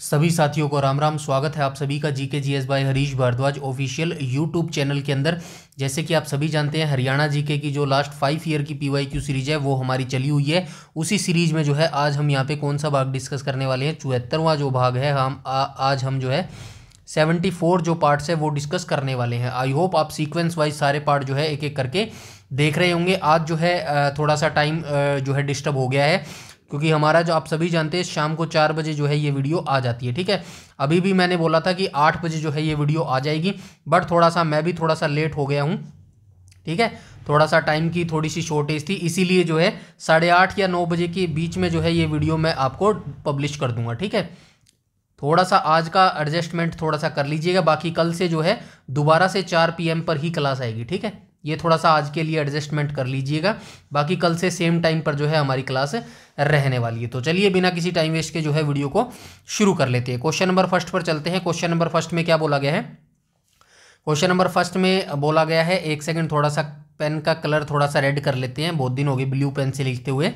सभी साथियों को राम राम। स्वागत है आप सभी का GK GS by Harish Bhardwaj official YouTube channel के अंदर। जैसे कि आप सभी जानते हैं, हरियाणा जीके की जो लास्ट 5 ईयर की पीवाईक्यू सीरीज है वो हमारी चली हुई है। उसी सीरीज में जो है आज हम यहाँ पे कौन सा भाग डिस्कस करने वाले हैं, 74वां जो भाग है। आज हम जो है 74 जो पार्ट्स है वो डिस्कस करने वाले हैं। आई होप आप सीक्वेंस वाइज सारे पार्ट जो है एक एक करके देख रहे होंगे। आज जो है थोड़ा सा टाइम जो है डिस्टर्ब हो गया है, क्योंकि हमारा जो आप सभी जानते हैं शाम को 4 बजे जो है ये वीडियो आ जाती है। ठीक है, अभी भी मैंने बोला था कि 8 बजे जो है ये वीडियो आ जाएगी, बट थोड़ा सा मैं भी थोड़ा सा लेट हो गया हूँ। ठीक है, थोड़ा सा टाइम की थोड़ी सी शॉर्टेज थी, इसीलिए जो है 8:30 या 9 बजे के बीच में जो है ये वीडियो मैं आपको पब्लिश कर दूंगा। ठीक है, थोड़ा सा आज का एडजस्टमेंट थोड़ा सा कर लीजिएगा। बाकी कल से जो है दोबारा से 4 PM पर ही क्लास आएगी। ठीक है, ये थोड़ा सा आज के लिए एडजस्टमेंट कर लीजिएगा। बाकी कल से सेम टाइम पर जो है हमारी क्लास रहने वाली है। तो चलिए बिना किसी टाइम वेस्ट के जो है वीडियो को शुरू कर लेते हैं। क्वेश्चन नंबर फर्स्ट पर चलते हैं। क्वेश्चन नंबर फर्स्ट में क्या बोला गया है? क्वेश्चन नंबर फर्स्ट में बोला गया है, एक सेकंड थोड़ा सा पेन का कलर थोड़ा सा रेड कर लेते हैं, बहुत दिन हो गए ब्लू पेन से लिखते हुए।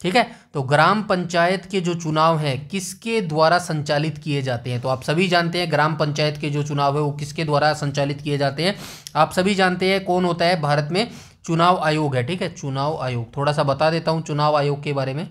ठीक है, तो ग्राम पंचायत के जो चुनाव हैं किसके द्वारा संचालित किए जाते हैं? तो आप सभी जानते हैं ग्राम पंचायत के जो चुनाव है वो किसके द्वारा संचालित किए जाते हैं। आप सभी जानते हैं कौन होता है भारत में चुनाव आयोग है। ठीक है, चुनाव आयोग थोड़ा सा बता देता हूं चुनाव आयोग के बारे में।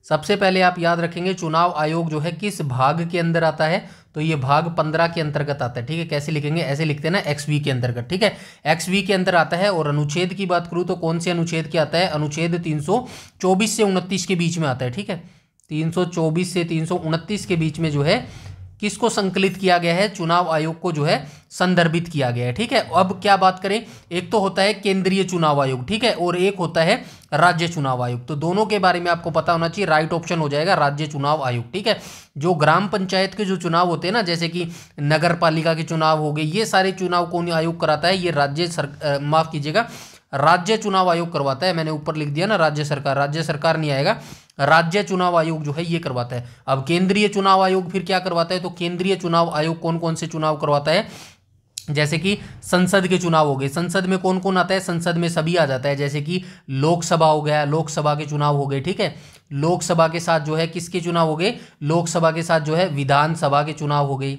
सबसे पहले आप याद रखेंगे चुनाव आयोग जो है किस भाग के अंदर आता है, तो ये भाग 15 के अंतर्गत आता है। ठीक है, कैसे लिखेंगे? ऐसे लिखते हैं ना, XV के अंतर्गत। ठीक है, XV के अंदर आता है। और अनुच्छेद की बात करूं तो कौन से अनुच्छेद के आता है? अनुच्छेद 324 से 29 के बीच में आता है। ठीक है, 324 से 329 के बीच में जो है किसको संकलित किया गया है? चुनाव आयोग को जो है संदर्भित किया गया है। ठीक है, अब क्या बात करें, एक तो होता है केंद्रीय चुनाव आयोग, ठीक है, और एक होता है राज्य चुनाव आयोग। तो दोनों के बारे में आपको पता होना चाहिए। राइट ऑप्शन हो जाएगा राज्य चुनाव आयोग। ठीक है, जो ग्राम पंचायत के जो चुनाव होते हैं ना, जैसे कि नगर पालिका के चुनाव हो गए, ये सारे चुनाव कौन आयोग कराता है? ये माफ कीजिएगा, राज्य चुनाव आयोग करवाता है। मैंने ऊपर लिख दिया ना राज्य सरकार नहीं आएगा, राज्य चुनाव आयोग जो है ये करवाता है। अब केंद्रीय चुनाव आयोग फिर क्या करवाता है? तो केंद्रीय चुनाव आयोग कौन कौन से चुनाव करवाता है? जैसे कि संसद के चुनाव हो गए। संसद में कौन कौन आता है? संसद में सभी आ जाता है, जैसे कि लोकसभा हो गया, लोकसभा के चुनाव हो गए। ठीक है, लोकसभा के साथ जो है किसके चुनाव हो गए? लोकसभा के साथ जो है विधानसभा के चुनाव हो गए।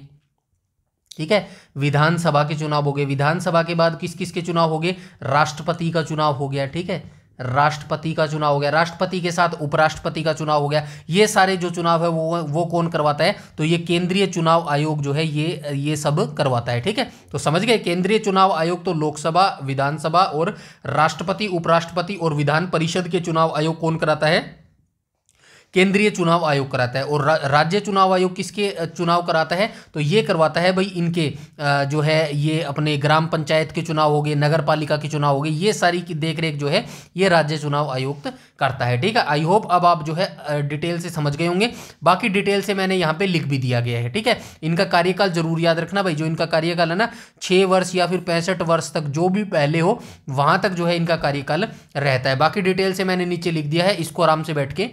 ठीक है, विधानसभा के चुनाव हो गए। विधानसभा के बाद किस किस के चुनाव हो गए? राष्ट्रपति का चुनाव हो गया। ठीक है, राष्ट्रपति का चुनाव हो गया। राष्ट्रपति के साथ उपराष्ट्रपति का चुनाव हो गया। ये सारे जो चुनाव है वो कौन करवाता है? तो ये केंद्रीय चुनाव आयोग जो है ये सब करवाता है। ठीक है, तो समझ गए, केंद्रीय चुनाव आयोग तो लोकसभा, विधानसभा और राष्ट्रपति, उपराष्ट्रपति और विधान परिषद के चुनाव आयोग कौन कराता है? केंद्रीय चुनाव आयोग कराता है। और राज्य चुनाव आयोग किसके चुनाव कराता है? तो ये करवाता है भाई इनके जो है ये अपने ग्राम पंचायत के चुनाव हो गए, नगर पालिका के चुनाव हो गए, ये सारी की देखरेख जो है ये राज्य चुनाव आयोग करता है। ठीक है, आई होप अब आप जो है डिटेल से समझ गए होंगे। बाकी डिटेल से मैंने यहाँ पे लिख भी दिया गया है। ठीक है, इनका कार्यकाल जरूर याद रखना भाई, जो इनका कार्यकाल है ना 6 वर्ष या फिर 65 वर्ष तक, जो भी पहले हो वहां तक जो है इनका कार्यकाल रहता है। बाकी डिटेल से मैंने नीचे लिख दिया है, इसको आराम से बैठ के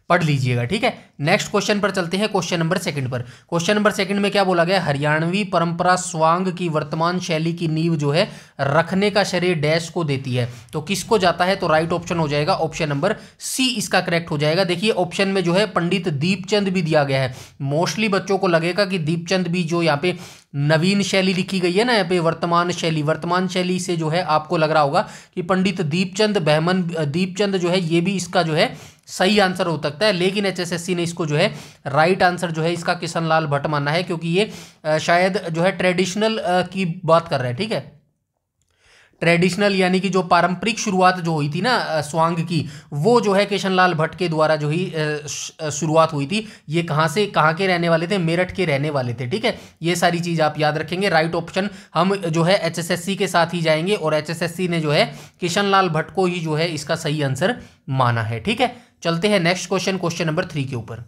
पढ़ लीजिएगा। ठीक है, नेक्स्ट क्वेश्चन पर चलते हैं। क्वेश्चन नंबर सेकंड पर। क्वेश्चन नंबर सेकंड में क्या बोला गया? हरियाणवी परंपरा स्वांग की वर्तमान शैली की नींव जो है रखने का श्रेय डैश को देती है। तो किसको जाता है? तो राइट ऑप्शन हो जाएगा ऑप्शन नंबर सी, इसका करेक्ट हो जाएगा। देखिए ऑप्शन में जो है पंडित दीपचंद भी दिया गया है। मोस्टली बच्चों को लगेगा कि दीपचंद भी जो यहाँ पे नवीन शैली लिखी गई है ना, यहाँ पे वर्तमान शैली से जो है आपको लग रहा होगा कि पंडित दीपचंद जो है ये भी इसका जो है सही आंसर हो सकता है। लेकिन HSSC ने इसको जो है राइट आंसर जो है इसका किशन लाल भट्ट माना है, क्योंकि ये शायद जो है ट्रेडिशनल की बात कर रहा है। ठीक है, ट्रेडिशनल यानी कि जो पारंपरिक शुरुआत जो हुई थी ना स्वांग की, वो जो है किशन लाल भट्ट के द्वारा जो ही शुरुआत हुई थी। ये कहाँ के रहने वाले थे? मेरठ के रहने वाले थे। ठीक है, ये सारी चीज़ आप याद रखेंगे। राइट ऑप्शन हम जो है HSSC के साथ ही जाएंगे, और HSSC ने जो है किशन लाल भट्ट को ही जो है इसका सही आंसर माना है। ठीक है, चलते हैं नेक्स्ट क्वेश्चन, क्वेश्चन नंबर 3 के ऊपर।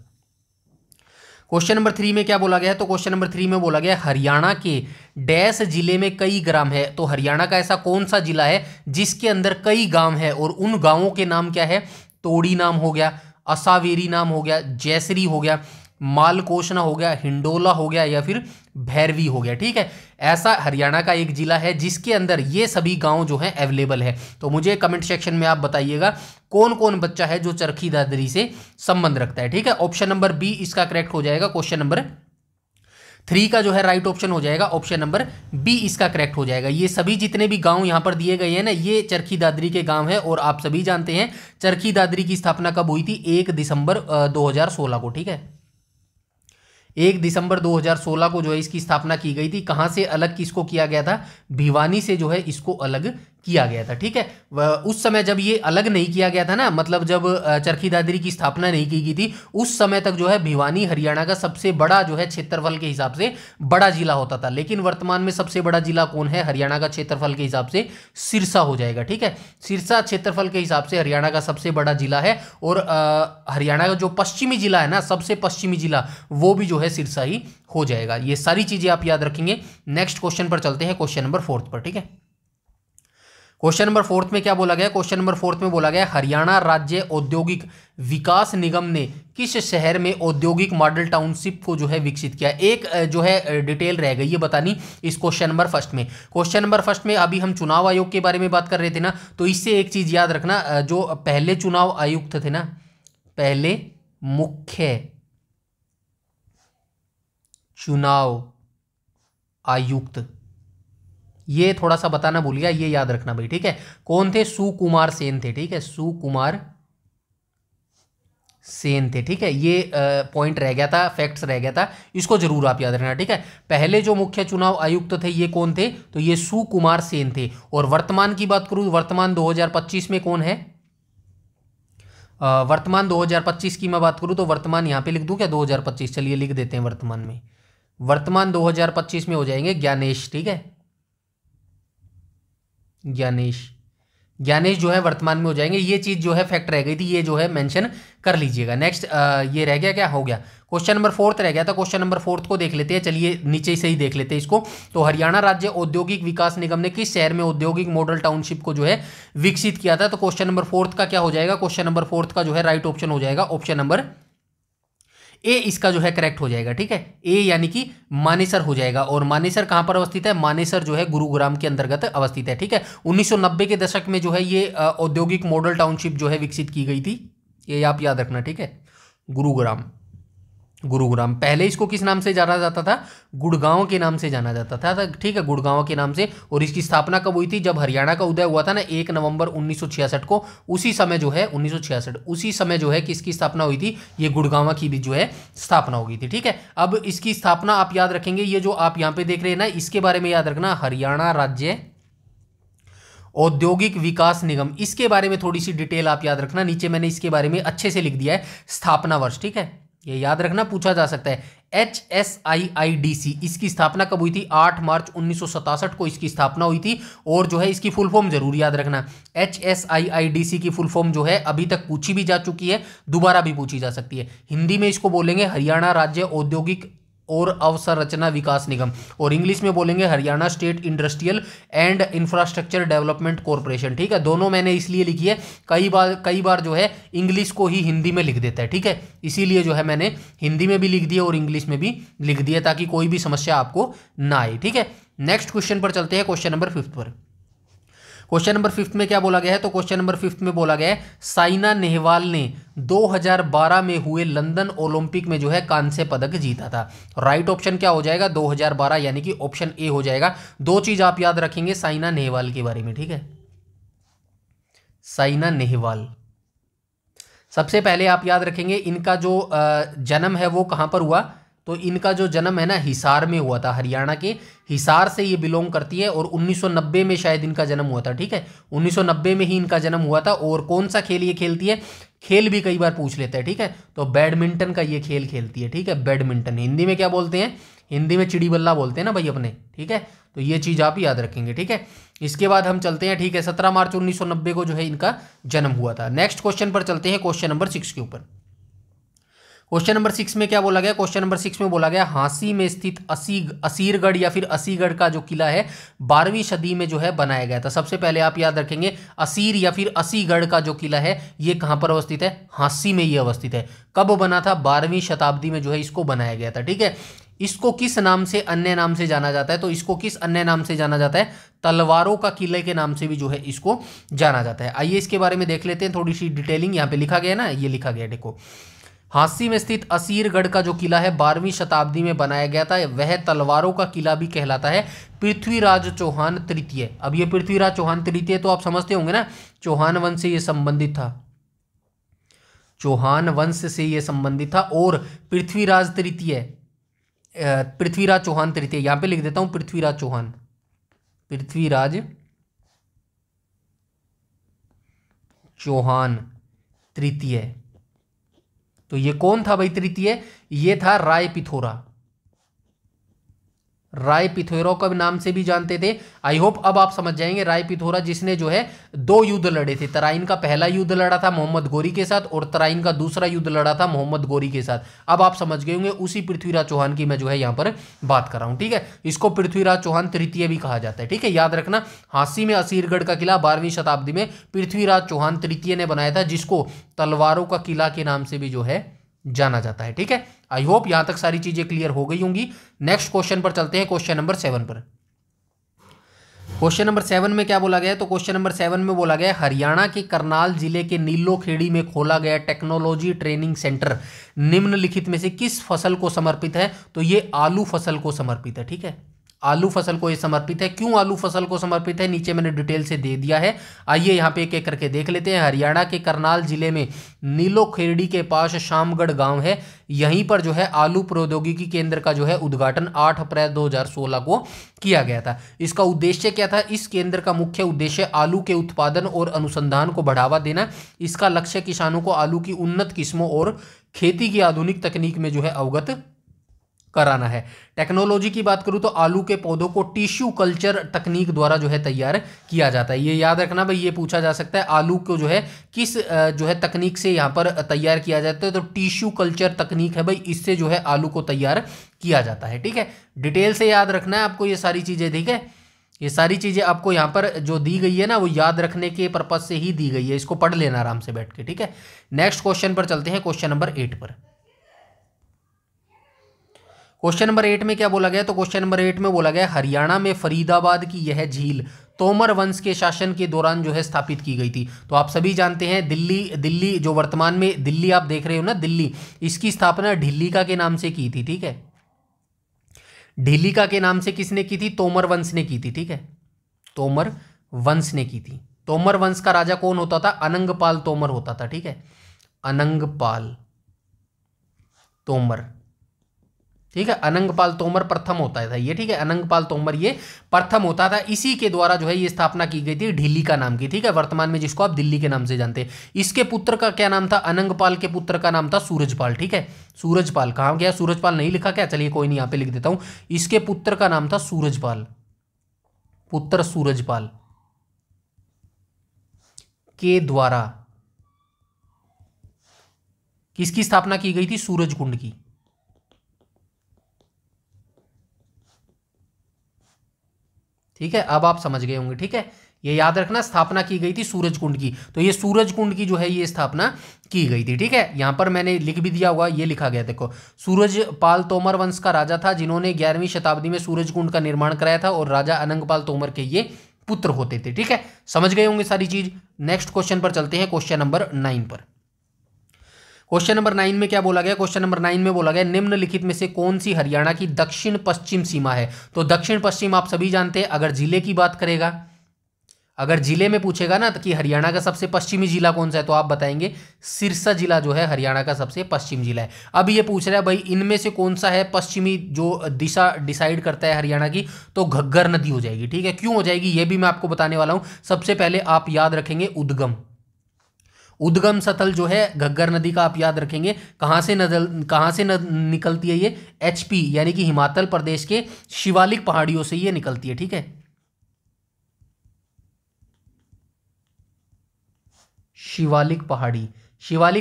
क्वेश्चन नंबर 3 में क्या बोला गया है? तो क्वेश्चन नंबर 3 में बोला गया हरियाणा के डैश जिले में कई ग्राम है। तो हरियाणा का ऐसा कौन सा जिला है जिसके अंदर कई गांव है, और उन गांवों के नाम क्या है? तोड़ी नाम हो गया, असावेरी नाम हो गया, जैसरी हो गया, मालकोशना हो गया, हिंडोला हो गया, या फिर भैरवी हो गया, ठीक है। ऐसा हरियाणा का एक जिला है जिसके अंदर ये सभी गांव जो है अवेलेबल है। तो मुझे कमेंट सेक्शन में आप बताइएगा कौन कौन बच्चा है जो चरखी दादरी से संबंध रखता है, ठीक है। ऑप्शन नंबर बी इसका करेक्ट हो जाएगा। क्वेश्चन नंबर 3 का जो है राइट ऑप्शन हो जाएगा, ऑप्शन नंबर बी इसका करेक्ट हो जाएगा। ये सभी जितने भी गांव यहां पर दिए गए हैं ना, ये चरखी दादरी के गांव है। और आप सभी जानते हैं चरखी दादरी की स्थापना कब हुई थी? 1 दिसंबर 2016 को, ठीक है। 1 दिसंबर 2016 को जो है इसकी स्थापना की गई थी। कहां से अलग किसको किया गया था? भिवानी से जो है इसको अलग किया गया था, ठीक है। उस समय जब ये अलग नहीं किया गया था ना, मतलब जब चरखी दादरी की स्थापना नहीं की गई थी, उस समय तक जो है भिवानी हरियाणा का सबसे बड़ा जो है क्षेत्रफल के हिसाब से बड़ा जिला होता था। लेकिन वर्तमान में सबसे बड़ा जिला कौन है हरियाणा का क्षेत्रफल के हिसाब से? सिरसा हो जाएगा, ठीक है। सिरसा क्षेत्रफल के हिसाब से हरियाणा का सबसे बड़ा जिला है। और हरियाणा का जो पश्चिमी जिला है ना, सबसे पश्चिमी जिला, वो भी जो है सिरसा ही हो जाएगा। ये सारी चीजें आप याद रखेंगे। नेक्स्ट क्वेश्चन पर चलते हैं, क्वेश्चन नंबर 4 पर, ठीक है। क्वेश्चन नंबर 4 में क्या बोला गया? क्वेश्चन नंबर 4 में बोला गया हरियाणा राज्य औद्योगिक विकास निगम ने किस शहर में औद्योगिक मॉडल टाउनशिप को जो है विकसित किया? एक जो है डिटेल रह गई ये बतानी इस क्वेश्चन नंबर 1 में। क्वेश्चन नंबर 1 में अभी हम चुनाव आयोग के बारे में बात कर रहे थे ना, तो इससे एक चीज याद रखना, जो पहले चुनाव आयुक्त थे ना, पहले मुख्य चुनाव आयुक्त, ये थोड़ा सा बताना भूल गया, ये याद रखना भाई, ठीक है। कौन थे? सुकुमार सेन थे, ठीक है। सुकुमार सेन थे, ठीक है। ये पॉइंट रह गया था, फैक्ट्स रह गया था, इसको जरूर आप याद रखना, ठीक है। पहले जो मुख्य चुनाव आयुक्त थे ये कौन थे? तो ये सुकुमार सेन थे। और वर्तमान की बात करूं, वर्तमान 2025 में कौन है? वर्तमान 2025 की मैं बात करूं तो वर्तमान यहां पे लिख दूं क्या? 2025, चलिए लिख देते हैं वर्तमान में। वर्तमान 2025 में हो जाएंगे ज्ञानेश, ठीक है। ज्ञानेश जो है वर्तमान में हो जाएंगे। ये चीज जो है फैक्ट रह गई थी, ये जो है मेंशन कर लीजिएगा। नेक्स्ट ये रह गया, क्या हो गया? क्वेश्चन नंबर 4 रह गया था। क्वेश्चन नंबर 4 को देख लेते हैं, चलिए नीचे से ही देख लेते हैं इसको। तो हरियाणा राज्य औद्योगिक विकास निगम ने किस शहर में औद्योगिक मॉडल टाउनशिप को जो है विकसित किया था? तो क्वेश्चन नंबर 4 का क्या हो जाएगा? क्वेश्चन नंबर 4 का जो है राइट ऑप्शन हो जाएगा, ऑप्शन नंबर ए इसका जो है करेक्ट हो जाएगा, ठीक है। ए यानी कि मानेसर हो जाएगा। और मानेसर कहां पर अवस्थित है? मानेसर जो है गुरुग्राम के अंतर्गत अवस्थित है, ठीक है। 1990 के दशक में जो है ये औद्योगिक मॉडल टाउनशिप जो है विकसित की गई थी, ये आप याद रखना, ठीक है। गुरुग्राम पहले इसको किस नाम से जाना जाता था? गुड़गांव के नाम से जाना जाता था, ठीक है, गुड़गांव के नाम से। और इसकी स्थापना कब हुई थी? जब हरियाणा का उदय हुआ था ना, 1 नवंबर 1966 को, उसी समय जो है 1966, उसी समय जो है किसकी स्थापना हुई थी? ये गुड़गांव की भी जो है स्थापना हो गई थी, ठीक है। अब इसकी स्थापना आप याद रखेंगे, ये जो आप यहाँ पे देख रहे हैं ना, इसके बारे में याद रखना, हरियाणा राज्य औद्योगिक विकास निगम, इसके बारे में थोड़ी सी डिटेल आप याद रखना। नीचे मैंने इसके बारे में अच्छे से लिख दिया है, स्थापना वर्ष, ठीक है, ये याद रखना, पूछा जा सकता है। HSIIDC इसकी स्थापना कब हुई थी? 8 मार्च 1967 को इसकी स्थापना हुई थी। और जो है इसकी फुल फॉर्म जरूर याद रखना, HSIIDC की फुल फॉर्म जो है अभी तक पूछी भी जा चुकी है, दोबारा भी पूछी जा सकती है। हिंदी में इसको बोलेंगे हरियाणा राज्य औद्योगिक और अवसंरचना विकास निगम, और इंग्लिश में बोलेंगे Haryana state industrial and infrastructure development corporation, ठीक है। दोनों मैंने इसलिए लिखी है, कई बार जो है इंग्लिश को ही हिंदी में लिख देता है, ठीक है, इसीलिए जो है मैंने हिंदी में भी लिख दिया और इंग्लिश में भी लिख दिया, ताकि कोई भी समस्या आपको ना आए, ठीक है। नेक्स्ट क्वेश्चन पर चलते हैं, क्वेश्चन नंबर 5 पर। क्वेश्चन नंबर 5 में क्या बोला गया है? तो क्वेश्चन नंबर 5 में बोला गया है साइना नेहवाल ने 2012 में हुए लंदन ओलंपिक में जो है कांस्य पदक जीता था। राइट ऑप्शन क्या हो जाएगा? 2012, यानी कि ऑप्शन ए हो जाएगा। दो चीज आप याद रखेंगे साइना नेहवाल के बारे में, ठीक है। साइना नेहवाल, सबसे पहले आप याद रखेंगे इनका जो जन्म है वो कहां पर हुआ? तो इनका जो जन्म है ना, हिसार में हुआ था, हरियाणा के हिसार से ये बिलोंग करती है। और 1990 में शायद इनका जन्म हुआ था, ठीक है, 1990 में ही इनका जन्म हुआ था। और कौन सा खेल ये खेलती है? खेल भी कई बार पूछ लेते हैं, ठीक है, तो बैडमिंटन का ये खेल खेलती है, ठीक है। बैडमिंटन हिंदी में क्या बोलते हैं? हिंदी में चिड़ी बल्ला बोलते हैं ना भाई अपने, ठीक है, तो ये चीज आप याद रखेंगे, ठीक है। इसके बाद हम चलते हैं, ठीक है, 17 मार्च 1990 को जो है इनका जन्म हुआ था। नेक्स्ट क्वेश्चन पर चलते हैं, क्वेश्चन नंबर 6 के ऊपर। क्वेश्चन नंबर 6 में क्या बोला गया? क्वेश्चन नंबर 6 में बोला गया हांसी में स्थित असीरगढ़ या फिर असीगढ़ का जो किला है 12वीं सदी में जो है बनाया गया था। सबसे पहले आप याद रखेंगे असीर या फिर असीगढ़ का जो किला है ये कहां पर अवस्थित है? हांसी में ये अवस्थित है। कब बना था? 12वीं शताब्दी में जो है इसको बनाया गया था, ठीक है। इसको किस नाम से, अन्य नाम से जाना जाता है? तो इसको किस अन्य नाम से जाना जाता है? तलवारों का किले के नाम से भी जो है इसको जाना जाता है। आइए इसके बारे में देख लेते हैं थोड़ी सी डिटेलिंग। यहाँ पे लिखा गया है ना, ये लिखा गया देखो, हांसी में स्थित असीरगढ़ का जो किला है 12वीं शताब्दी में बनाया गया था, वह तलवारों का किला भी कहलाता है। पृथ्वीराज चौहान तृतीय, अब ये पृथ्वीराज चौहान तृतीय तो आप समझते होंगे ना, चौहान वंश से ये संबंधित था, चौहान वंश से ये संबंधित था। और पृथ्वीराज तृतीय, पृथ्वीराज चौहान तृतीय, यहां पे लिख देता हूं पृथ्वीराज चौहान, पृथ्वीराज चौहान तृतीय। तो ये कौन था भाई तृतीय? ये था राय पिथोरा, राय पिथोरा का नाम से भी जानते थे। आई होप अब आप समझ जाएंगे। राय पिथोरा जिसने जो है 2 युद्ध लड़े थे, तराइन का पहला युद्ध लड़ा था मोहम्मद गोरी के साथ, और तराइन का दूसरा युद्ध लड़ा था मोहम्मद गोरी के साथ। अब आप समझ गए होंगे, उसी पृथ्वीराज चौहान की मैं जो है यहाँ पर बात कर रहा हूँ, ठीक है। इसको पृथ्वीराज चौहान तृतीय भी कहा जाता है, ठीक है, याद रखना। हांसी में असीरगढ़ का किला 12वीं शताब्दी में पृथ्वीराज चौहान तृतीय ने बनाया था, जिसको तलवारों का किला के नाम से भी जो है जाना जाता है, ठीक है। आई होप यहां तक सारी चीजें क्लियर हो गई होंगी। नेक्स्ट क्वेश्चन पर चलते हैं, क्वेश्चन नंबर 7 पर। क्वेश्चन नंबर 7 में क्या बोला गया है? तो क्वेश्चन नंबर 7 में बोला गया है, हरियाणा के करनाल जिले के नीलोखेड़ी में खोला गया टेक्नोलॉजी ट्रेनिंग सेंटर निम्नलिखित में से किस फसल को समर्पित है? तो ये आलू फसल को समर्पित है, ठीक है, आलू फसल को ये समर्पित है। क्यों आलू फसल को समर्पित है, नीचे मैंने डिटेल से दे दिया है। आइए यहाँ पे एक एक करके देख लेते हैं। हरियाणा के करनाल जिले में नीलोखेड़ी के पास शामगढ़ गांव है, यहीं पर जो है आलू प्रौद्योगिकी केंद्र का जो है उद्घाटन 8 अप्रैल 2016 को किया गया था। इसका उद्देश्य क्या था? इस केंद्र का मुख्य उद्देश्य आलू के उत्पादन और अनुसंधान को बढ़ावा देना। इसका लक्ष्य किसानों को आलू की उन्नत किस्मों और खेती की आधुनिक तकनीक में जो है अवगत कराना है। टेक्नोलॉजी की बात करूं तो आलू के पौधों को टिश्यू कल्चर तकनीक द्वारा जो है तैयार किया जाता है। ये याद रखना भाई, ये पूछा जा सकता है आलू को जो है किस जो है तकनीक से यहाँ पर तैयार किया जाता है, तो टिश्यू कल्चर तकनीक है भाई, इससे जो है आलू को तैयार किया जाता है, ठीक है। डिटेल से याद रखना है आपको ये सारी चीजें, ठीक है। ये सारी चीजें आपको यहाँ पर जो दी गई है ना, वो याद रखने के पर्पज से ही दी गई है, इसको पढ़ लेना आराम से बैठ के, ठीक है। नेक्स्ट क्वेश्चन पर चलते हैं, क्वेश्चन नंबर 8 पर। क्वेश्चन नंबर 8 में क्या बोला गया? तो क्वेश्चन नंबर 8 में बोला गया, हरियाणा में फरीदाबाद की यह झील तोमर वंश के शासन के दौरान जो है स्थापित की गई थी। तो आप सभी जानते हैं दिल्ली जो वर्तमान में दिल्ली आप देख रहे हो ना, दिल्ली, इसकी स्थापना ढिल्लिका के नाम से की थी, ठीक है। ढिल्लिका के नाम से किसने की थी? तोमर वंश ने की थी, ठीक है, तोमर वंश ने की थी। तोमर वंश का राजा कौन होता था? अनंगपाल तोमर होता था, ठीक है, अनंगपाल तोमर, ठीक है। अनंगपाल तोमर प्रथम होता था ये, ठीक है, अनंगपाल तोमर ये प्रथम होता था। इसी के द्वारा जो है ये स्थापना की गई थी ढिल्लिका नाम की, ठीक है, वर्तमान में जिसको आप दिल्ली के नाम से जानते हैं। इसके पुत्र का क्या नाम था? अनंगपाल के पुत्र का नाम था सूरजपाल, ठीक है, सूरजपाल। कहाँ गया सूरजपाल? नहीं लिखा क्या? चलिए कोई नहीं, यहाँ पे लिख देता हूं। इसके पुत्र का नाम था सूरजपाल, पुत्र सूरजपाल के द्वारा किसकी स्थापना की गई थी? सूरजकुंड की, ठीक है। अब आप समझ गए होंगे, ठीक है, ये याद रखना, स्थापना की गई थी सूरजकुंड की। तो ये सूरजकुंड की जो है ये स्थापना की गई थी, ठीक है। यहां पर मैंने लिख भी दिया हुआ, ये लिखा गया देखो, सूरजपाल तोमर वंश का राजा था जिन्होंने 11वीं शताब्दी में सूरजकुंड का निर्माण कराया था, और राजा अनंगपाल तोमर के ये पुत्र होते थे, ठीक है। समझ गए होंगे सारी चीज। नेक्स्ट क्वेश्चन पर चलते हैं, क्वेश्चन नंबर 9 पर। क्वेश्चन नंबर 9 में क्या बोला गया? क्वेश्चन नंबर 9 में बोला गया, निम्नलिखित में से कौन सी हरियाणा की दक्षिण पश्चिम सीमा है? तो दक्षिण पश्चिम आप सभी जानते हैं, अगर जिले की बात करेगा, अगर जिले में पूछेगा ना कि हरियाणा का सबसे पश्चिमी जिला कौन सा है, तो आप बताएंगे सिरसा जिला जो है हरियाणा का सबसे पश्चिम जिला है। अब ये पूछ रहा है भाई इनमें से कौन सा है पश्चिमी, जो दिशा डिसाइड करता है हरियाणा की, तो घग्गर नदी हो जाएगी, ठीक है। क्यों हो जाएगी ये भी मैं आपको बताने वाला हूं। सबसे पहले आप याद रखेंगे उद्गम, उद्गम स्थल जो है घग्गर नदी का आप याद रखेंगे। कहां से निकलती है ये? HP यानी कि हिमाचल प्रदेश के शिवालिक पहाड़ियों से ये निकलती है, ठीक है, शिवालिक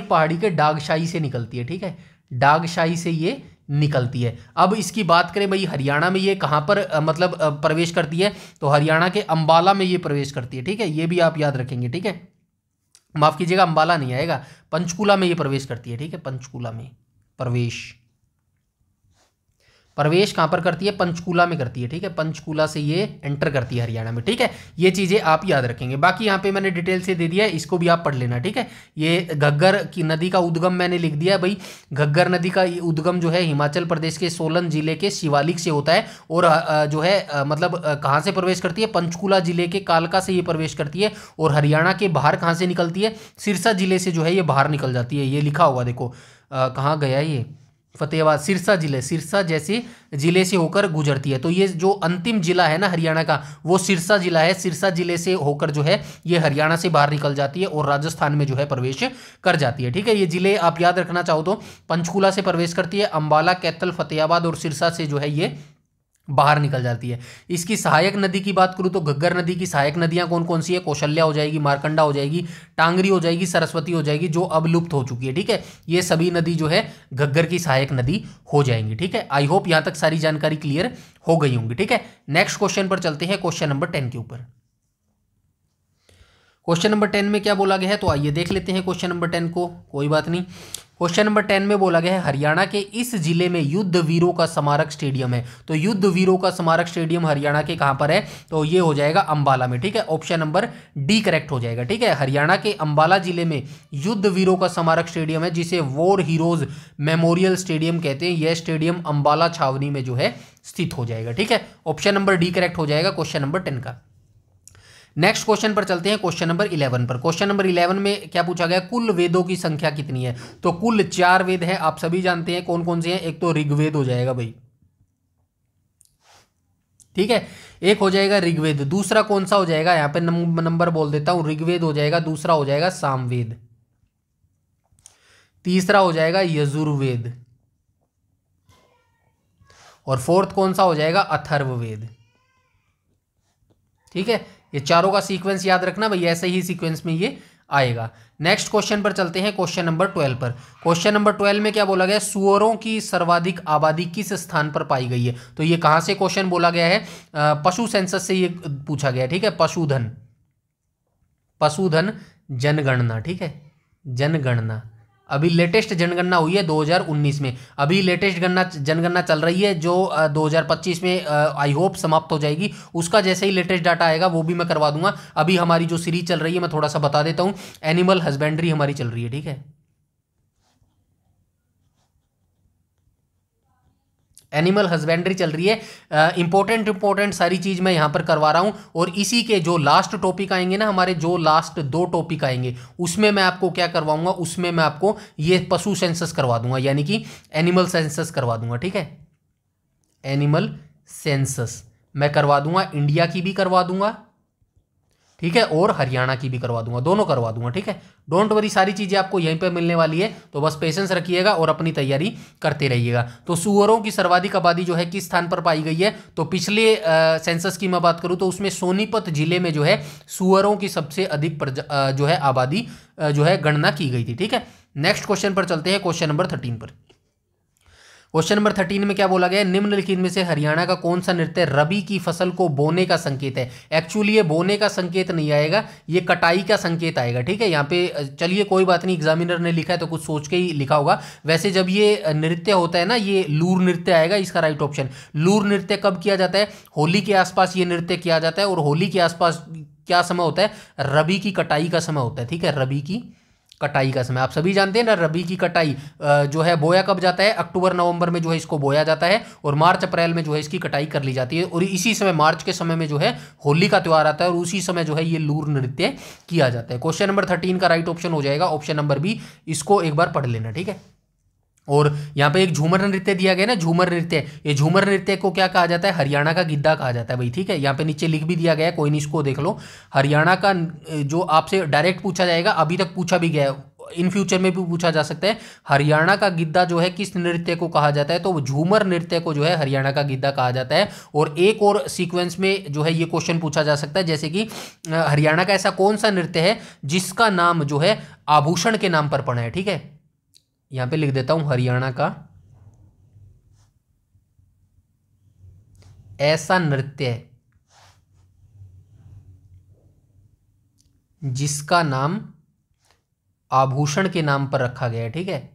पहाड़ी के डागशाही से निकलती है, ठीक है, डागशाही से ये निकलती है। अब इसकी बात करें भाई हरियाणा में ये कहां पर मतलब प्रवेश करती है, तो हरियाणा के अंबाला में ये प्रवेश करती है, ठीक है, ये भी आप याद रखेंगे, ठीक है। माफ कीजिएगा, अंबाला नहीं आएगा, पंचकूला में ये प्रवेश करती है, ठीक है, पंचकूला में प्रवेश प्रवेश कहाँ पर करती है, पंचकूला में करती है, ठीक है, पंचकूला से ये एंटर करती है हरियाणा में, ठीक है। ये चीज़ें आप याद रखेंगे, बाकी यहाँ पे मैंने डिटेल से दे दिया है, इसको भी आप पढ़ लेना, ठीक है। ये घग्गर की नदी का उद्गम मैंने लिख दिया भाई, घग्गर नदी का उद्गम जो है हिमाचल प्रदेश के सोलन जिले के शिवालिक से होता है, और जो है मतलब कहाँ से प्रवेश करती है, पंचकूला जिले के कालका से ये प्रवेश करती है, और हरियाणा के बाहर कहाँ से निकलती है, सिरसा जिले से जो है ये बाहर निकल जाती है। ये लिखा होगा देखो, कहाँ गया ये, फतेहाबाद, सिरसा जिले, सिरसा जैसे जिले से होकर गुजरती है। तो ये जो अंतिम जिला है ना हरियाणा का, वो सिरसा जिला है। सिरसा जिले से होकर जो है ये हरियाणा से बाहर निकल जाती है और राजस्थान में जो है प्रवेश कर जाती है, ठीक है। ये जिले आप याद रखना चाहो तो पंचकूला से प्रवेश करती है, अंबाला, कैथल, फतेहाबाद और सिरसा से जो है ये बाहर निकल जाती है। इसकी सहायक नदी की बात करूं तो घग्गर नदी की सहायक नदियां कौन कौन सी है, कौशल्या हो जाएगी, मारकंडा हो जाएगी, टांगरी हो जाएगी, सरस्वती हो जाएगी, जो अब लुप्त हो चुकी है, ठीक है। ये सभी नदी जो है घग्गर की सहायक नदी हो जाएंगी, ठीक है। आई होप यहां तक सारी जानकारी क्लियर हो गई होंगी, ठीक है। नेक्स्ट क्वेश्चन पर चलते हैं, क्वेश्चन नंबर 10 के ऊपर। क्वेश्चन नंबर 10 में क्या बोला गया है, तो आइए देख लेते हैं क्वेश्चन नंबर 10 को, कोई बात नहीं। क्वेश्चन नंबर 10 में बोला गया है हरियाणा के इस जिले में युद्ध वीरों का स्मारक स्टेडियम है। तो युद्ध वीरों का स्मारक स्टेडियम हरियाणा के कहां पर है, तो ये हो जाएगा अंबाला में, ठीक है। ऑप्शन नंबर डी करेक्ट हो जाएगा, ठीक है। हरियाणा के अंबाला जिले में युद्ध वीरों का स्मारक स्टेडियम है, जिसे वॉर हीरोज मेमोरियल स्टेडियम कहते हैं। यह स्टेडियम अंबाला छावनी में जो है स्थित हो जाएगा, ठीक है। ऑप्शन नंबर डी करेक्ट हो जाएगा क्वेश्चन नंबर 10 का। नेक्स्ट क्वेश्चन पर चलते हैं, क्वेश्चन नंबर 11 पर। क्वेश्चन नंबर 11 में क्या पूछा गया, कुल वेदों की संख्या कितनी है। तो कुल 4 वेद हैं, आप सभी जानते हैं कौन कौन से हैं। एक तो ऋग्वेद हो जाएगा भाई, ठीक है, एक हो जाएगा ऋग्वेद। दूसरा कौन सा हो जाएगा, यहां पे नंबर बोल देता हूं, ऋग्वेद हो जाएगा। दूसरा हो जाएगा सामवेद। तीसरा हो जाएगा यजुर्वेद, और फोर्थ कौन सा हो जाएगा, अथर्ववेद, ठीक है। ये चारों का सीक्वेंस याद रखना भाई, ऐसे ही सीक्वेंस में ये आएगा। नेक्स्ट क्वेश्चन पर चलते हैं, क्वेश्चन नंबर 12 पर। क्वेश्चन नंबर 12 में क्या बोला गया, सुअरों की सर्वाधिक आबादी किस स्थान पर पाई गई है। तो ये कहां से क्वेश्चन बोला गया है, पशु सेंसस से ये पूछा गया, ठीक है। पशुधन, पशुधन जनगणना, ठीक है, जनगणना। अभी लेटेस्ट जनगणना हुई है 2019 में, अभी लेटेस्ट जनगणना चल रही है जो 2025 में आई होप समाप्त हो जाएगी। उसका जैसे ही लेटेस्ट डाटा आएगा वो भी मैं करवा दूंगा। अभी हमारी जो सीरीज चल रही है, मैं थोड़ा सा बता देता हूं, एनिमल हस्बेंड्री हमारी चल रही है, ठीक है। एनिमल हस्बेंड्री चल रही है। इंपॉर्टेंट सारी चीज मैं यहां पर करवा रहा हूं, और इसी के जो लास्ट टॉपिक आएंगे ना, हमारे जो लास्ट 2 टॉपिक आएंगे, उसमें मैं आपको क्या करवाऊंगा, उसमें मैं आपको ये पशु सेंसस करवा दूंगा, यानी कि एनिमल सेंसस करवा दूंगा, ठीक है। एनिमल सेंसस मैं करवा दूंगा, इंडिया की भी करवा दूंगा, ठीक है, और हरियाणा की भी करवा दूंगा, दोनों करवा दूंगा, ठीक है। डोंट वरी, सारी चीजें आपको यहीं पे मिलने वाली है, तो बस पेशेंस रखिएगा और अपनी तैयारी करते रहिएगा। तो सुअरों की सर्वाधिक आबादी जो है किस स्थान पर पाई गई है, तो पिछले सेंसस की मैं बात करूं तो उसमें सोनीपत जिले में जो है सुअरों की सबसे अधिक जो है आबादी जो है गणना की गई थी, ठीक है। नेक्स्ट क्वेश्चन पर चलते हैं, क्वेश्चन नंबर 13 पर। क्वेश्चन नंबर 13 में क्या बोला गया है, निम्नलिखित में से हरियाणा का कौन सा नृत्य रबी की फसल को बोने का संकेत है। एक्चुअली ये बोने का संकेत नहीं आएगा, ये कटाई का संकेत आएगा, ठीक है। यहाँ पे चलिए कोई बात नहीं, एग्जामिनर ने लिखा है तो कुछ सोच के ही लिखा होगा। वैसे जब ये नृत्य होता है ना, ये लूर नृत्य आएगा इसका राइट ऑप्शन। लूर नृत्य कब किया जाता है, होली के आसपास ये नृत्य किया जाता है, और होली के आसपास क्या समय होता है, रबी की कटाई का समय होता है, ठीक है, रबी की कटाई का समय। आप सभी जानते हैं ना, रबी की कटाई जो है बोया कब जाता है, अक्टूबर नवंबर में जो है इसको बोया जाता है, और मार्च अप्रैल में जो है इसकी कटाई कर ली जाती है, और इसी समय मार्च के समय में जो है होली का त्यौहार आता है, और उसी समय जो है ये लूर नृत्य किया जाता है। क्वेश्चन नंबर 13 का राइट ऑप्शन हो जाएगा ऑप्शन नंबर बी, इसको एक बार पढ़ लेना, ठीक है। और यहाँ पे एक झूमर नृत्य दिया गया ना, झूमर नृत्य, ये झूमर नृत्य को क्या कहा जाता है, हरियाणा का गिद्दा कहा जाता है भाई, ठीक है। यहाँ पे नीचे लिख भी दिया गया है, कोई नहीं, इसको देख लो। हरियाणा का जो आपसे डायरेक्ट पूछा जाएगा, अभी तक पूछा भी गया है, इन फ्यूचर में भी पूछा जा सकता है, हरियाणा का गिद्दा जो है किस नृत्य को कहा जाता है, तो झूमर नृत्य को जो है हरियाणा का गिद्दा कहा जाता है। और एक और सीक्वेंस में जो है ये क्वेश्चन पूछा जा सकता है, जैसे कि हरियाणा का ऐसा कौन सा नृत्य है जिसका नाम जो है आभूषण के नाम पर पड़ा है, ठीक है। यहां पे लिख देता हूं, हरियाणा का ऐसा नृत्य जिसका नाम आभूषण के नाम पर रखा गया है, ठीक है,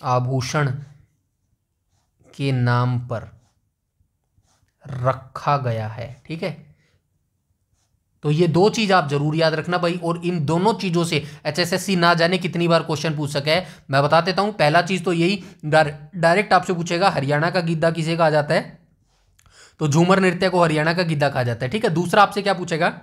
आभूषण के नाम पर रखा गया है। ठीक है, तो ये दो चीज आप जरूर याद रखना भाई, और इन दोनों चीजों से एचएसएससी ना जाने कितनी बार क्वेश्चन पूछ सके है मैं बता देता हूं। पहला चीज तो यही डायरेक्ट आपसे पूछेगा हरियाणा का गिद्दा किसे कहा जाता है, तो झूमर नृत्य को हरियाणा का गिद्दा कहा जाता है। ठीक है, दूसरा आपसे क्या पूछेगा,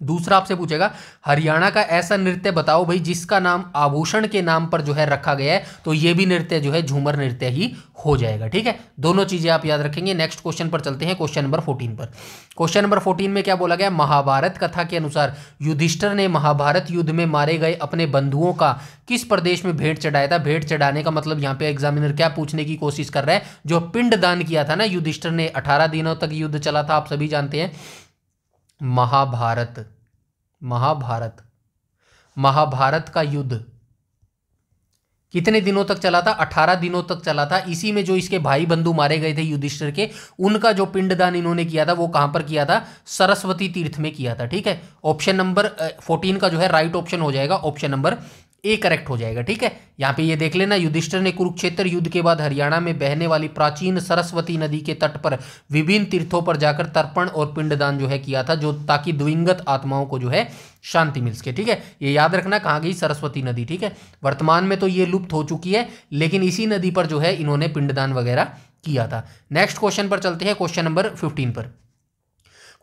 दूसरा आपसे पूछेगा हरियाणा का ऐसा नृत्य बताओ भाई जिसका नाम आभूषण के नाम पर जो है रखा गया है, तो ये भी नृत्य जो है झूमर नृत्य ही हो जाएगा। ठीक है, दोनों चीजें आप याद रखेंगे। नेक्स्ट क्वेश्चन पर चलते हैं, क्वेश्चन नंबर 14 पर। क्वेश्चन नंबर 14 में क्या बोला गया, महाभारत कथा के अनुसार युधिष्ठिर ने महाभारत युद्ध में मारे गए अपने बंधुओं का किस प्रदेश में भेंट चढ़ाया था। भेंट चढ़ाने का मतलब यहाँ पे एग्जामिनर क्या पूछने की कोशिश कर रहा है, जो पिंड दान किया था ना युधिष्ठिर ने, 18 दिनों तक युद्ध चला था, आप सभी जानते हैं। महाभारत महाभारत महाभारत का युद्ध कितने दिनों तक चला था, 18 दिनों तक चला था। इसी में जो इसके भाई बंधु मारे गए थे युधिष्ठिर के, उनका जो पिंडदान इन्होंने किया था वो कहां पर किया था, सरस्वती तीर्थ में किया था। ठीक है, ऑप्शन नंबर 14 का जो है राइट ऑप्शन हो जाएगा, ऑप्शन नंबर ए करेक्ट हो जाएगा। ठीक है, यहां पे ये देख लेना, युधिष्ठिर ने कुरुक्षेत्र युद्ध के बाद हरियाणा में बहने वाली प्राचीन सरस्वती नदी के तट पर विभिन्न तीर्थों पर जाकर तर्पण और पिंडदान जो है किया था, जो ताकि द्विंगत आत्माओं को जो है शांति मिल सके। ठीक है, ये याद रखना कहाँ गई, सरस्वती नदी। ठीक है, वर्तमान में तो ये लुप्त हो चुकी है, लेकिन इसी नदी पर जो है इन्होंने पिंडदान वगैरह किया था। नेक्स्ट क्वेश्चन पर चलते हैं, क्वेश्चन नंबर 15 पर।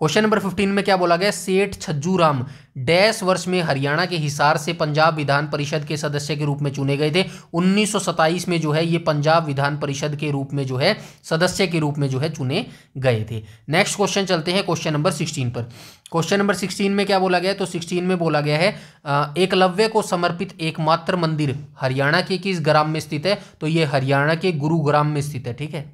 क्वेश्चन नंबर 15 में क्या बोला गया, सेठ छज्जू राम डैश वर्ष में हरियाणा के हिसार से पंजाब विधान परिषद के सदस्य के रूप में चुने गए थे। 1927 में जो है ये पंजाब विधान परिषद के रूप में जो है सदस्य के रूप में जो है चुने गए थे। नेक्स्ट क्वेश्चन चलते हैं, क्वेश्चन नंबर 16 पर। क्वेश्चन नंबर 16 में क्या बोला गया है, तो 16 में बोला गया है एकलव्य को समर्पित एकमात्र मंदिर हरियाणा के किस ग्राम में स्थित है, तो ये हरियाणा के गुरुग्राम में स्थित है। ठीक है,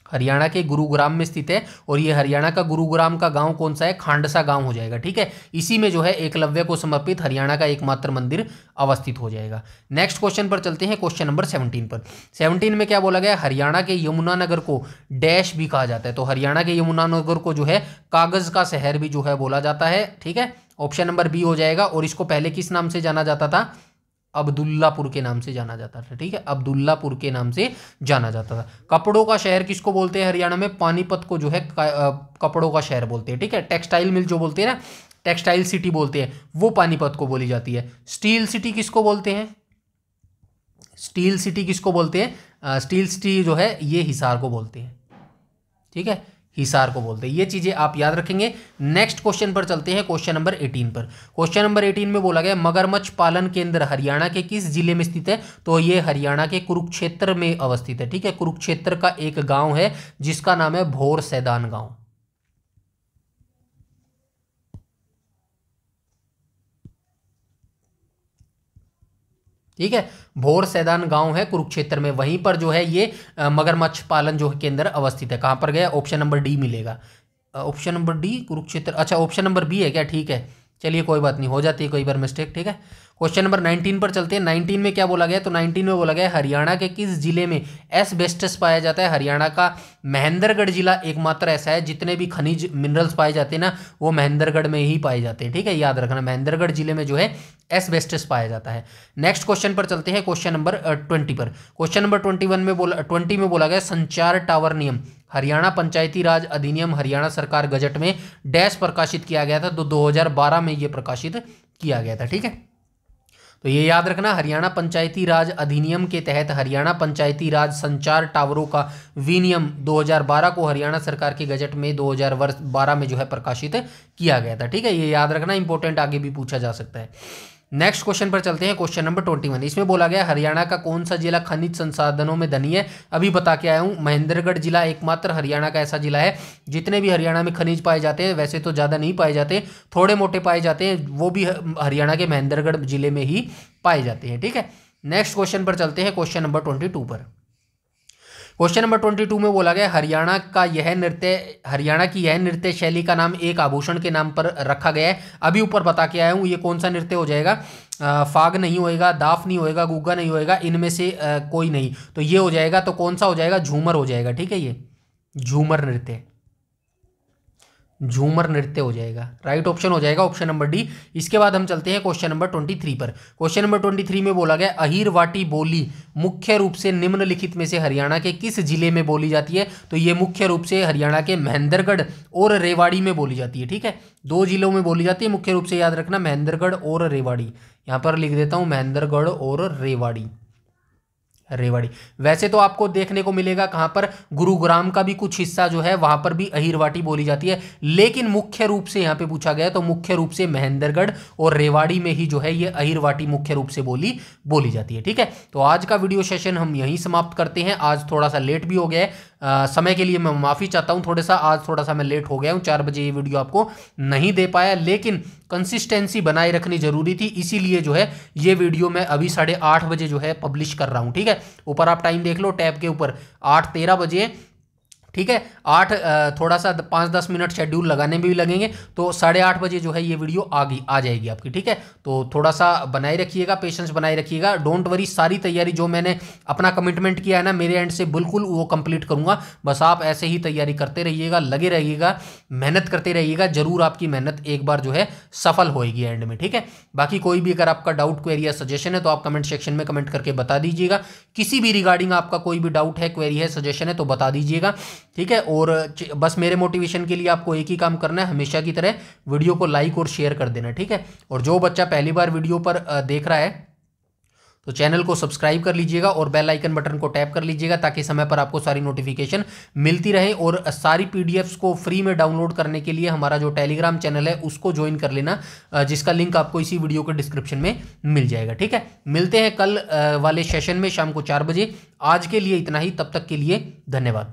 हरियाणा के गुरुग्राम में स्थित है, और ये हरियाणा का गुरुग्राम का गांव कौन सा है, खांडसा गांव हो जाएगा। ठीक है, इसी में जो है एकलव्य को समर्पित हरियाणा का एकमात्र मंदिर अवस्थित हो जाएगा। नेक्स्ट क्वेश्चन पर चलते हैं, क्वेश्चन नंबर 17 पर। 17 में क्या बोला गया, हरियाणा के यमुनानगर को डैश भी कहा जाता है, तो हरियाणा के यमुनानगर को जो है कागज का शहर भी जो है बोला जाता है। ठीक है, ऑप्शन नंबर बी हो जाएगा, और इसको पहले किस नाम से जाना जाता था, अब्दुल्लापुर के नाम से जाना जाता था। ठीक है, अब्दुल्लापुर के नाम से जाना जाता था। कपड़ों का शहर किसको बोलते हैं हरियाणा में, पानीपत को जो है कपड़ों का शहर बोलते हैं। ठीक है, टेक्सटाइल मिल जो बोलते हैं ना, टेक्सटाइल सिटी बोलते हैं, वो पानीपत को बोली जाती है। स्टील सिटी किसको बोलते हैं, स्टील सिटी किसको बोलते हैं, स्टील सिटी जो है ये हिसार को बोलते हैं। ठीक है, हिसार को बोलते हैं। ये चीजें आप याद रखेंगे। नेक्स्ट क्वेश्चन पर चलते हैं, क्वेश्चन नंबर 18 पर। क्वेश्चन नंबर 18 में बोला गया मगरमच्छ पालन केंद्र हरियाणा के किस जिले में स्थित है, तो ये हरियाणा के कुरुक्षेत्र में अवस्थित है। ठीक है, कुरुक्षेत्र का एक गांव है जिसका नाम है भोर सैदान गांव। ठीक है, भोर सैदान गांव है कुरुक्षेत्र में, वहीं पर जो है ये मगरमच्छ पालन जो केंद्र अवस्थित है। कहां पर गया, ऑप्शन नंबर डी मिलेगा, ऑप्शन नंबर डी कुरुक्षेत्र। अच्छा, ऑप्शन नंबर बी है क्या, ठीक है चलिए कोई बात नहीं, हो जाती है कई बार मिस्टेक। ठीक है, क्वेश्चन नंबर 19 पर चलते हैं। 19 में क्या बोला गया, तो 19 में बोला गया हरियाणा के किस जिले में एस्बेस्टस पाया जाता है। हरियाणा का महेंद्रगढ़ जिला एकमात्र ऐसा है, जितने भी खनिज मिनरल्स पाए जाते हैं ना वो महेंद्रगढ़ में ही पाए जाते हैं। ठीक है, याद रखना महेंद्रगढ़ जिले में जो है एस्बेस्टस पाया जाता है। नेक्स्ट क्वेश्चन पर चलते हैं, क्वेश्चन नंबर 20 पर। क्वेश्चन नंबर 20 में बोला गया संचार टावर नियम हरियाणा पंचायती राज अधिनियम हरियाणा सरकार गजट में डैश प्रकाशित किया गया था, तो 2012 में ये प्रकाशित किया गया था। ठीक है, तो ये याद रखना हरियाणा पंचायती राज अधिनियम के तहत हरियाणा पंचायती राज संचार टावरों का विनियम 2012 को हरियाणा सरकार के गजट में 2012 में जो है प्रकाशित किया गया था। ठीक है, ये याद रखना, इंपॉर्टेंट आगे भी पूछा जा सकता है। नेक्स्ट क्वेश्चन पर चलते हैं, क्वेश्चन नंबर 21। इसमें बोला गया हरियाणा का कौन सा जिला खनिज संसाधनों में धनी है। अभी बता के आया हूं, महेंद्रगढ़ जिला एकमात्र हरियाणा का ऐसा जिला है, जितने भी हरियाणा में खनिज पाए जाते हैं वैसे तो ज़्यादा नहीं पाए जाते, थोड़े मोटे पाए जाते हैं, वो भी हरियाणा के महेंद्रगढ़ जिले में ही पाए जाते हैं। ठीक है, नेक्स्ट क्वेश्चन पर चलते हैं, क्वेश्चन नंबर 22 पर। क्वेश्चन नंबर 22 में बोला गया हरियाणा की यह नृत्य शैली का नाम एक आभूषण के नाम पर रखा गया है। अभी ऊपर बता के आया हूँ, ये कौन सा नृत्य हो जाएगा, फाग नहीं होएगा, दाफ नहीं होएगा, गुग्गा नहीं होएगा, इनमें से कोई नहीं, तो ये हो जाएगा, तो कौन सा हो जाएगा, झूमर हो जाएगा। ठीक है, ये झूमर नृत्य, झूमर नृत्य हो जाएगा, राइट ऑप्शन हो जाएगा, ऑप्शन नंबर डी। इसके बाद हम चलते हैं क्वेश्चन नंबर 23 पर। क्वेश्चन नंबर 23 में बोला गया अहीर वाटी बोली मुख्य रूप से निम्नलिखित में से हरियाणा के किस जिले में बोली जाती है? तो ये मुख्य रूप से हरियाणा के महेंद्रगढ़ और रेवाड़ी में बोली जाती है। ठीक है, 2 जिलों में बोली जाती है मुख्य रूप से, याद रखना महेंद्रगढ़ और रेवाड़ी। यहां पर लिख देता हूं महेंद्रगढ़ और रेवाड़ी। वैसे तो आपको देखने को मिलेगा कहां पर, गुरुग्राम का भी कुछ हिस्सा जो है वहां पर भी अहिरवाटी बोली जाती है, लेकिन मुख्य रूप से यहां पे पूछा गया तो मुख्य रूप से महेंद्रगढ़ और रेवाड़ी में ही जो है ये अहिरवाटी मुख्य रूप से बोली जाती है। ठीक है, तो आज का वीडियो सेशन हम यहीं समाप्त करते हैं। आज थोड़ा सा लेट भी हो गया है, समय के लिए मैं माफ़ी चाहता हूं, आज थोड़ा सा मैं लेट हो गया हूं, 4 बजे ये वीडियो आपको नहीं दे पाया, लेकिन कंसिस्टेंसी बनाए रखनी जरूरी थी, इसीलिए जो है ये वीडियो मैं अभी 8:30 बजे जो है पब्लिश कर रहा हूं। ठीक है, ऊपर आप टाइम देख लो टैब के ऊपर, 8:13 बजे। ठीक है, 8 थोड़ा सा 5-10 मिनट शेड्यूल लगाने में भी लगेंगे, तो 8:30 बजे जो है ये वीडियो आ जाएगी आपकी। ठीक है, तो थोड़ा सा बनाए रखिएगा, पेशेंस बनाए रखिएगा, डोंट वरी, सारी तैयारी जो मैंने अपना कमिटमेंट किया है ना मेरे एंड से बिल्कुल वो कंप्लीट करूंगा। बस आप ऐसे ही तैयारी करते रहिएगा, लगे रहिएगा, मेहनत करते रहिएगा, जरूर आपकी मेहनत एक बार जो है सफल होएगी एंड में। ठीक है, बाकी कोई भी अगर आपका डाउट, क्वेरी या सजेशन है तो आप कमेंट सेक्शन में कमेंट करके बता दीजिएगा। किसी भी रिगार्डिंग आपका कोई भी डाउट है, क्वेरी है, सजेशन है तो बता दीजिएगा। ठीक है, और बस मेरे मोटिवेशन के लिए आपको एक ही काम करना है, हमेशा की तरह वीडियो को लाइक और शेयर कर देना। ठीक है, और जो बच्चा पहली बार वीडियो पर देख रहा है तो चैनल को सब्सक्राइब कर लीजिएगा और बेल आइकन बटन को टैप कर लीजिएगा, ताकि समय पर आपको सारी नोटिफिकेशन मिलती रहे। और सारी पीडीएफ्स को फ्री में डाउनलोड करने के लिए हमारा जो टेलीग्राम चैनल है उसको ज्वाइन कर लेना, जिसका लिंक आपको इसी वीडियो के डिस्क्रिप्शन में मिल जाएगा। ठीक है, मिलते हैं कल वाले सेशन में शाम को 4 बजे। आज के लिए इतना ही, तब तक के लिए धन्यवाद।